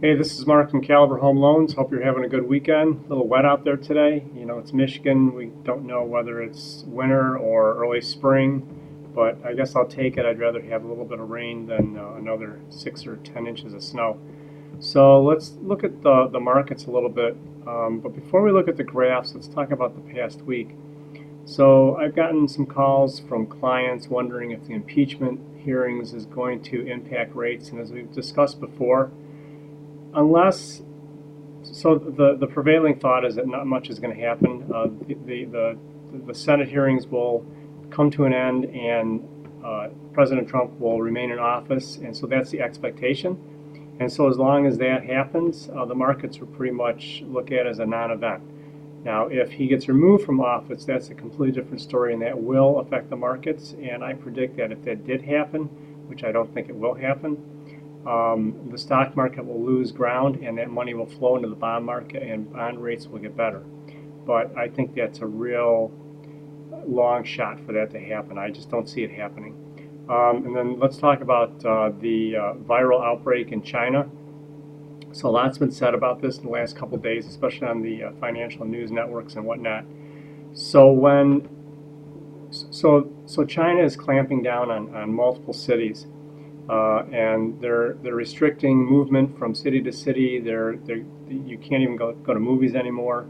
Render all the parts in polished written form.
Hey, this is Mark from Caliber Home Loans. Hope you're having a good weekend. A little wet out there today. You know, it's Michigan. We don't know whether it's winter or early spring, but I guess I'll take it. I'd rather have a little bit of rain than another 6 or 10 inches of snow. So let's look at the markets a little bit. But before we look at the graphs, let's talk about the past week. So I've gotten some calls from clients wondering if the impeachment hearings is going to impact rates. And as we've discussed before, unless the prevailing thought is that not much is going to happen. The Senate hearings will come to an end, and President Trump will remain in office, and so that's the expectation. And so as long as that happens, the markets will pretty much look at it as a non-event. Now, if he gets removed from office, that's a completely different story, and that will affect the markets. And I predict that if that did happen, which I don't think it will happen, the stock market will lose ground, and that money will flow into the bond market, and bond rates will get better. But I think that's a real long shot for that to happen. I just don't see it happening. And then let's talk about the viral outbreak in China. So a lot's been said about this in the last couple of days, especially on the financial news networks and whatnot. So China is clamping down on multiple cities. And they're restricting movement from city to city. You can't even go to movies anymore.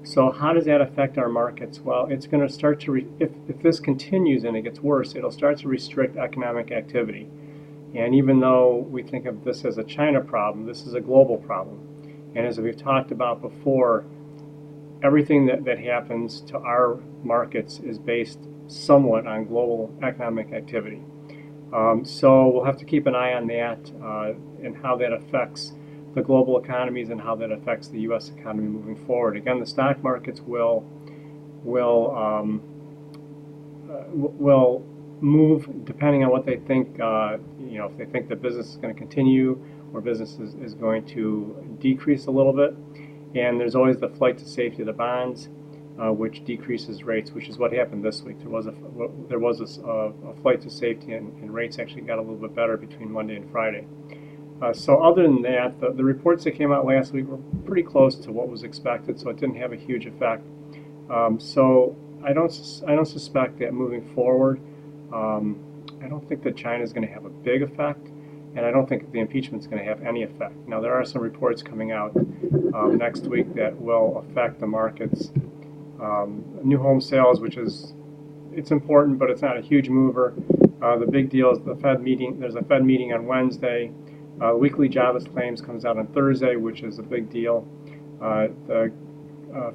So how does that affect our markets? Well, it's going to start to, if this continues and it gets worse, it'll start to restrict economic activity. And even though we think of this as a China problem, this is a global problem. And as we've talked about before, everything that happens to our markets is based somewhat on global economic activity. So we'll have to keep an eye on that and how that affects the global economies and how that affects the U.S. economy moving forward. Again, the stock markets will move depending on what they think. If they think the business is going to continue or business is going to decrease a little bit. And there's always the flight to safety of the bonds, which decreases rates, which is what happened this week. There was a flight to safety, and rates actually got a little bit better between Monday and Friday. So other than that, the reports that came out last week were pretty close to what was expected, so it didn't have a huge effect. So I don't suspect that moving forward. I don't think that China is going to have a big effect, and I don't think the impeachment is going to have any effect. Now, there are some reports coming out next week that will affect the markets. New home sales, it's important, but it's not a huge mover. The big deal is the Fed meeting. There's a Fed meeting on Wednesday. Weekly jobless claims comes out on Thursday, which is a big deal. The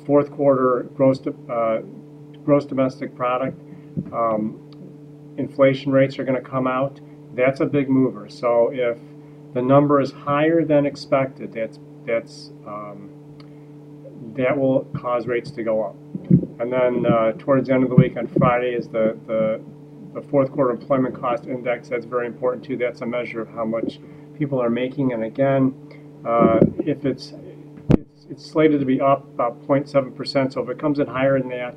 fourth quarter gross domestic product inflation rates are going to come out. That's a big mover. So if the number is higher than expected, that will cause rates to go up. And then towards the end of the week on Friday is the fourth quarter employment cost index. That's very important too. That's a measure of how much people are making. And again, if it's slated to be up about 0.7%. So if it comes in higher than that,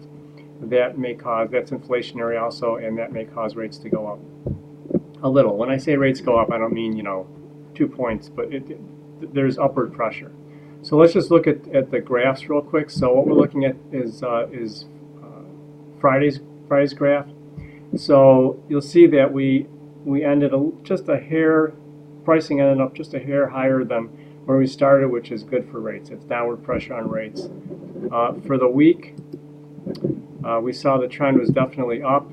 that's inflationary also, and that may cause rates to go up a little. When I say rates go up, I don't mean 2 points, but there's upward pressure. So let's just look at the graphs real quick. So what we're looking at is Friday's graph. So you'll see that we ended just a hair, pricing ended up just a hair higher than where we started, which is good for rates. It's downward pressure on rates. For the week, we saw the trend was definitely up.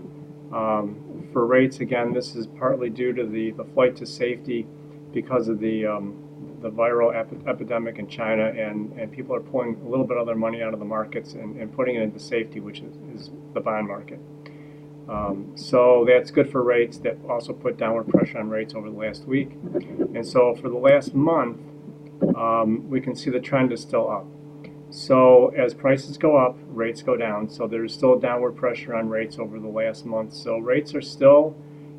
For rates, again, this is partly due to the flight to safety because of the viral epidemic in China, and people are pulling a little bit of their money out of the markets and putting it into safety, which is the bond market. So that's good for rates. That also put downward pressure on rates over the last week. And so for the last month, we can see the trend is still up. So as prices go up, rates go down. So there's still downward pressure on rates over the last month. So rates are still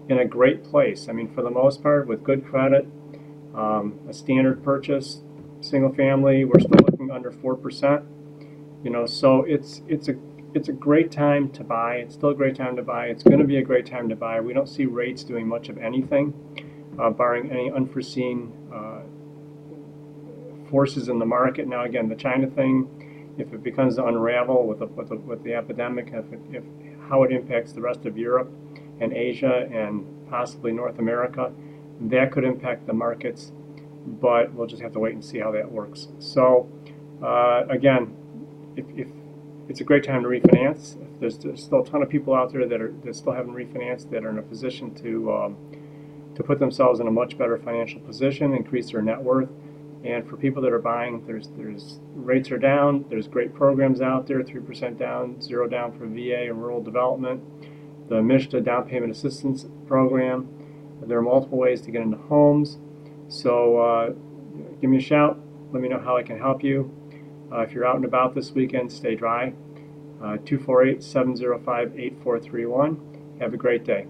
in a great place. I mean, for the most part, with good credit, a standard purchase, single family, we're still looking under 4%. So it's a great time to buy. It's still a great time to buy. It's going to be a great time to buy. We don't see rates doing much of anything, barring any unforeseen forces in the market. Now, again, the China thing, if it becomes to unravel with the epidemic, if how it impacts the rest of Europe and Asia and possibly North America, that could impact the markets, but we'll just have to wait and see how that works. So again, if it's a great time to refinance. There's still a ton of people out there that still haven't refinanced, that are in a position to put themselves in a much better financial position, increase their net worth. And for people that are buying, there's rates are down. There's great programs out there: 3% down, 0 down for VA and rural development. The MSHDA down payment assistance program. There are multiple ways to get into homes. So give me a shout. Let me know how I can help you. If you're out and about this weekend, stay dry. 248-705-8431. Have a great day.